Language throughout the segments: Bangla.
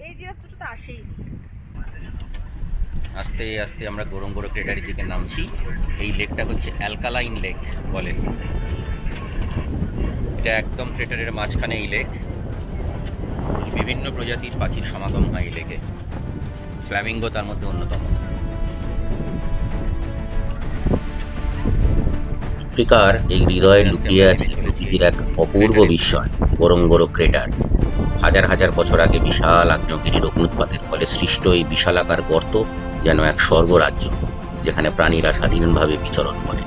এই জিরাফটা তো আসেই। আস্তে আস্তে আমরা গোরঙ্গোরো ক্রেটারের দিকে নামছি। এই লেকটা হচ্ছে অ্যালকালাইন লেক বলে। এটা একদম ক্রেটারের মাঝখানে এই লেক। বিভিন্ন প্রজাতির পাখির সমাগম হয় এই লেকে, ফ্ল্যামিঙ্গো তার মধ্যে অন্যতম। আফ্রিকার এই হৃদয়ে লুকিয়ে আছে প্রকৃতির এক অপূর্ব বিস্ময়, গোরঙ্গোরো ক্রেটার। হাজার হাজার বছর আগে বিশাল আগ্নেয়গিরির অগ্নুৎপাতের ফলে সৃষ্ট এই বিশালাকার গর্ত যেন এক স্বর্গরাজ্য, যেখানে প্রাণীরা স্বাধীনভাবে বিচরণ করে।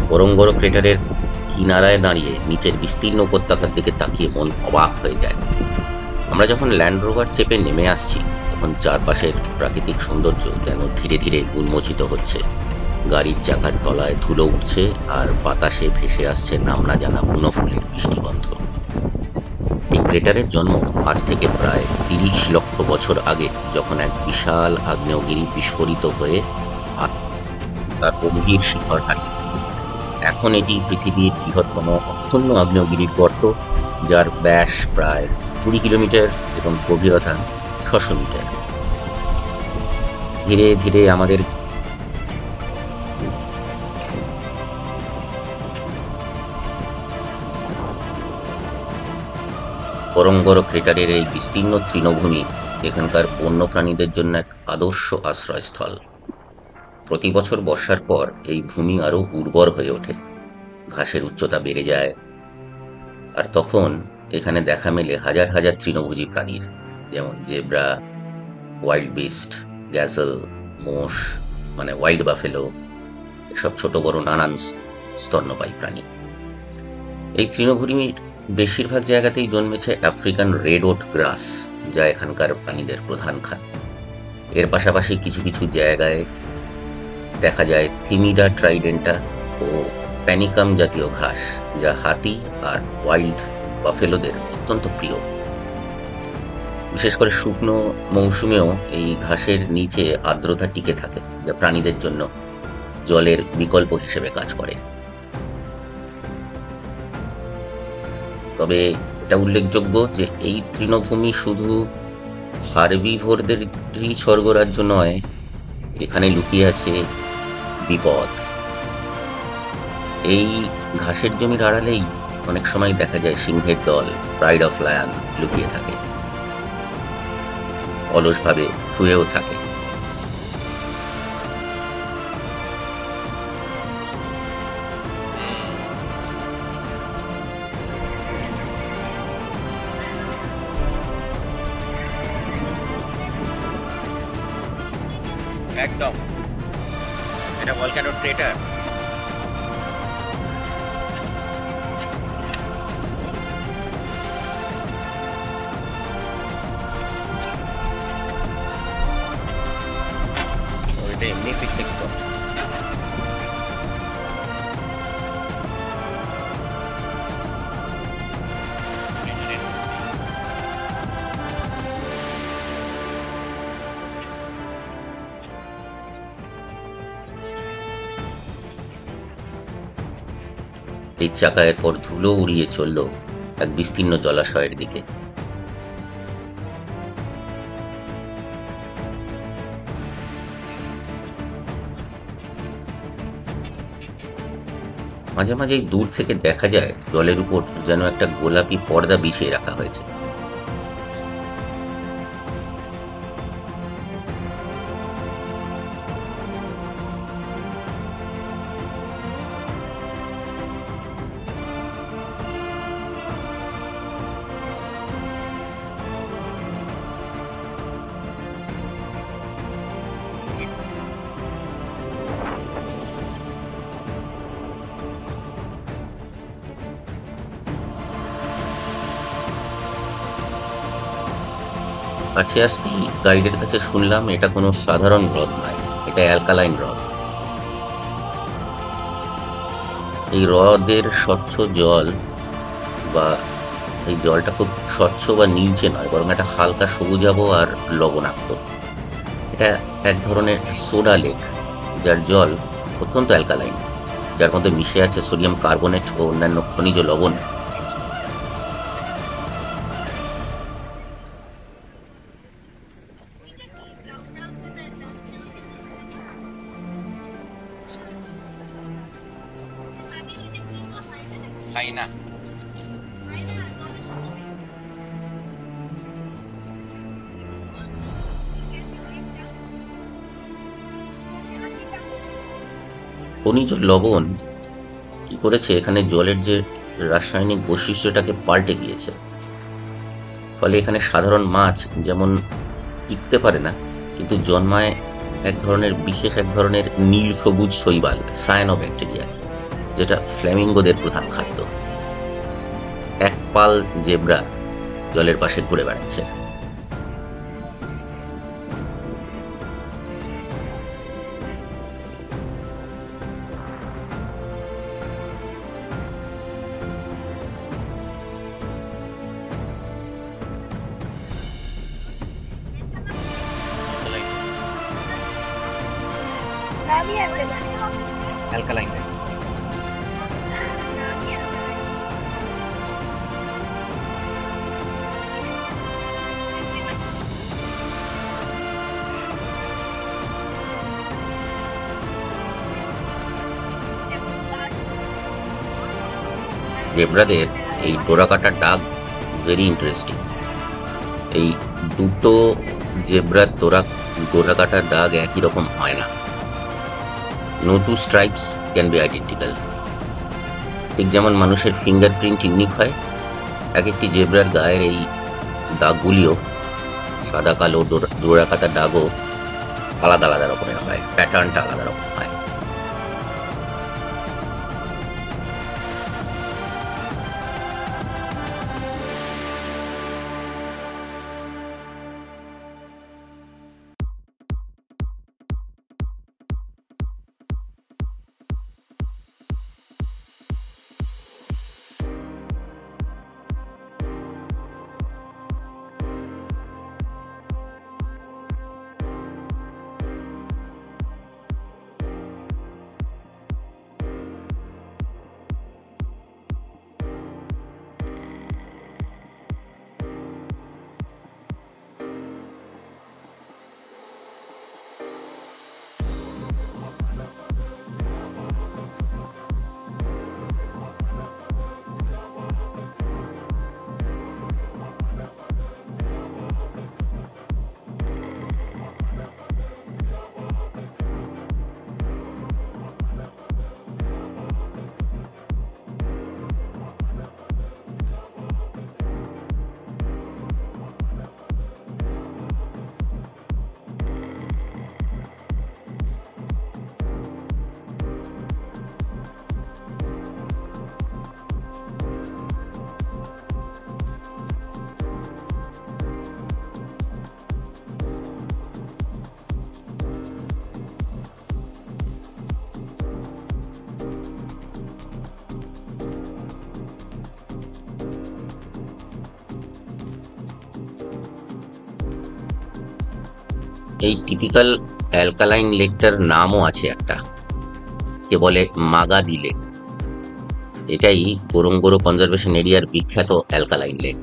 গোরঙ্গোরো ক্রেটারের কিনারায় দাঁড়িয়ে নিচের বিস্তীর্ণ উপত্যকার দিকে তাকিয়ে মন অবাক হয়ে যায়। আমরা যখন ল্যান্ড রোভার চেপে নেমে আসছি, তখন চারপাশের প্রাকৃতিক সৌন্দর্য যেন ধীরে ধীরে উন্মোচিত হচ্ছে। গাড়ির চাকার তলায় ধুলো উঠছে, আর বাতাসে ভেসে আসছে নাম না জানা বুনো ফুলের মিষ্টিগন্ধ। এই ক্রেটারের জন্ম আজ থেকে প্রায় ৩০ লক্ষ বছর আগে, যখন এক বিশাল আগ্নেয়গিরি বিস্ফোরিত হয়ে তার গম্ভীর শিখর হারিয়ে ফেলে। এখন এটি পৃথিবীর বৃহত্তম অক্ষুণ্ণ আগ্নেয়গিরির গর্ত, যার ব্যাস প্রায় ২০ কিলোমিটার এবং গভীরতা ৬০০ মিটার। ধীরে ধীরে আমাদের গোরঙ্গোরো ক্রেটারের এই বিস্তীর্ণ তৃণভূমি এখানকার বন্যপ্রাণীদের জন্য এক আদর্শ আশ্রয়স্থল। প্রতি বছর বর্ষার পর এই ভূমি আরো উর্বর হয়ে ওঠে, ঘাসের উচ্চতা বেড়ে যায়, আর তখন এখানে দেখা মেলে হাজার হাজার তৃণভোজী প্রাণীর, যেমন জেব্রা, ওয়াইল্ড বিস্ট, গ্যাজেল, মোষ মানে ওয়াইল্ড বাফেলো, এসব ছোট বড় নানান স্তন্যপায়ী প্রাণী। এই তৃণভূমির বেশিরভাগ জায়গাতেই জন্মেছে আফ্রিকান রেড ওট গ্রাস, যা এখানকার প্রাণীদের প্রধান খাদ্য। এর পাশাপাশি কিছু কিছু জায়গায় দেখা যায় থিমিডা ট্রাইডেন্টা ও প্যানিকাম জাতীয় ঘাস, যা হাতি আর ওয়াইল্ড বাফেলোদের অত্যন্ত প্রিয়। বিশেষ করে শুকনো মৌসুমেও এই ঘাসের নিচে আর্দ্রতা টিকে থাকে, যা প্রাণীদের জন্য জলের বিকল্প হিসেবে কাজ করে। তবে এটা উল্লেখযোগ্য যে এই তৃণভূমি শুধু হার্বিভোরদেরই স্বর্গরাজ্য নয়, এখানে লুকিয়ে আছে বিপদ। এই ঘাসের জমির আড়ালেই অনেক সময় দেখা যায় সিংহের দল, প্রাইড অফ লায়ন, লুকিয়ে থাকে, অলসভাবে শুয়েও থাকে। একদম, এটা ভলক্যানো ক্রেটার। এটা এমনি পিকনিক স্পট। এই চাকা এরপর ধুলো উড়িয়ে চলল এক বিস্তীর্ণ জলাশয়ের দিকে। মাঝে মাঝেই দূর থেকে দেখা যায় জলের উপর যেন একটা গোলাপি পর্দা বিছিয়ে রাখা হয়েছে। কাছে আসতেই গাইডের কাছে শুনলাম এটা কোনো সাধারণ হ্রদ নয়, এটা অ্যালকালাইন হ্রদ। এই হ্রদের স্বচ্ছ জল বা এই জলটা খুব স্বচ্ছ বা নীলচে নয়, বরং একটা হালকা সবুজাভ আর লবণাক্ত। এটা এক ধরনের সোডা লেক, যার জল অত্যন্ত অ্যালকালাইন, যার মধ্যে মিশে আছে সোডিয়াম কার্বনেট ও অন্যান্য খনিজ লবণ। খনিজ লবণ কি করেছে, এখানে জলের যে রাসায়নিক বৈশিষ্ট্যটাকে পাল্টে দিয়েছে। ফলে এখানে সাধারণ মাছ যেমন টিকতে পারে না, কিন্তু জন্মায় বিশেষ এক ধরনের নীল সবুজ শৈবাল, সায়ানোব্যাকটেরিয়া, যেটা ফ্ল্যামিঙ্গোদের প্রধান খাদ্য। এক পাল জেব্রা জলের পাশে ঘুরে বেড়াচ্ছে। Alkaline lake. জেব্রাদের এই ডোরাকাটা ডাক ভেরি ইন্টারেস্টিং। এই দুটো জেব্রার ডোরাকাটা দাগ একই রকম হয় না। No two stripes can be identical. ঠিক যেমন মানুষের ফিঙ্গারপ্রিন্ট ইউনিক হয়, এক একটি জেব্রার গায়ের এই দাগগুলিও, সাদা কালো ডোরাকাটা দাগও আলাদা আলাদা রকমের হয়, প্যাটার্নটা আলাদা রকম হয়। এই টিপিক্যাল অ্যালকালাইন লেকটার নামও আছে একটা, কে বলে মাগাদি লেক। এটাই গোরঙ্গোরো কনজারভেশন এরিয়ার বিখ্যাত অ্যালকালাইন লেক।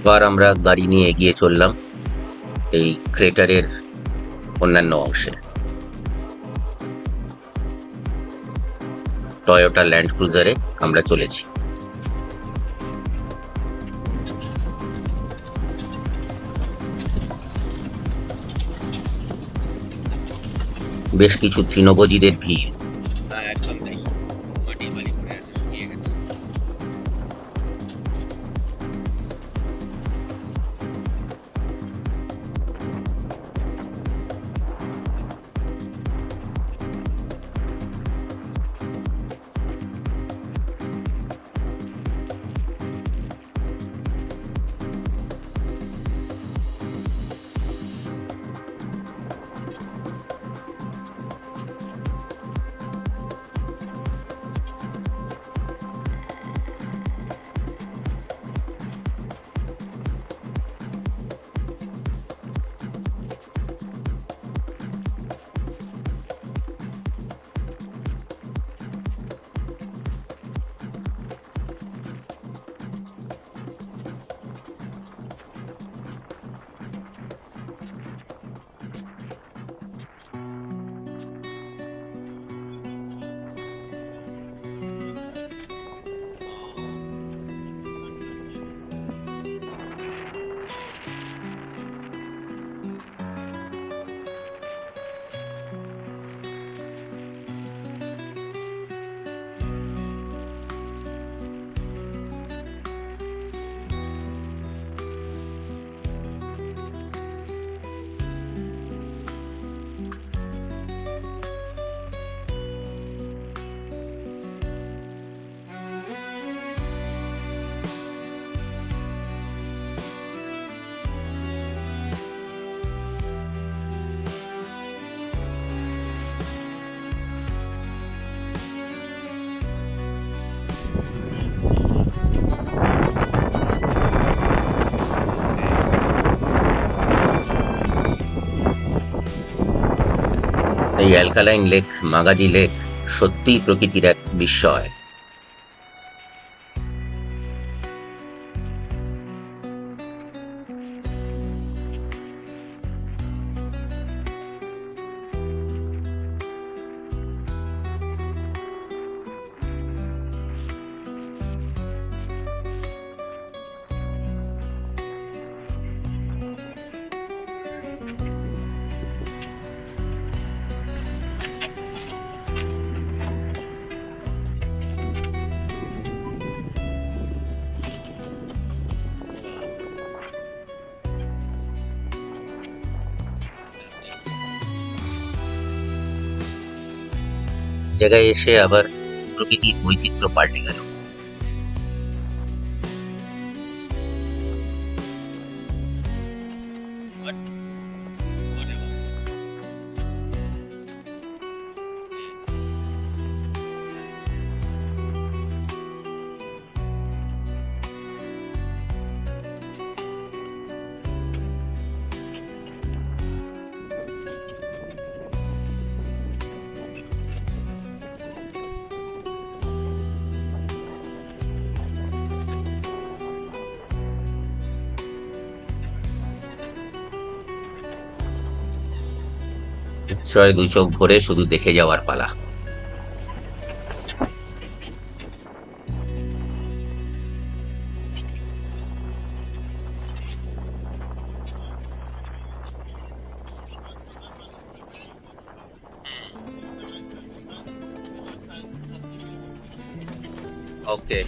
এবার আমরা গাড়ি নিয়ে এগিয়ে চললাম এই ক্রেটারের অন্যান্য অংশে। টয়োটা ল্যান্ড ক্রুজারে আমরা চলেছি। বেশ কিছু তৃণভোজীদের ভিড়। একদম তাই, মাটির বালি পড়ে আছে, শুকিয়ে গেছে। অ্যালকালাইন লেক মাগাজি লেক সত্যিই প্রকৃতির এক বিস্ময়। জায়গায় এসে আবার প্রকৃতির বৈচিত্র্য পাল্টে গেল। বিস্ময়ে দুই চোখ ভরে শুধু দেখে যাওয়ার পালা। ওকে,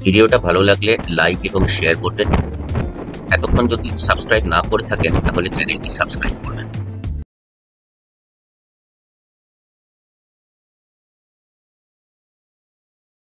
ভিডিওটা ভালো লাগলে লাইক এবং শেয়ার করবেন। এতক্ষণ যদি সাবস্ক্রাইব না করে থাকেন তাহলে চ্যানেলটি সাবস্ক্রাইব করবেন।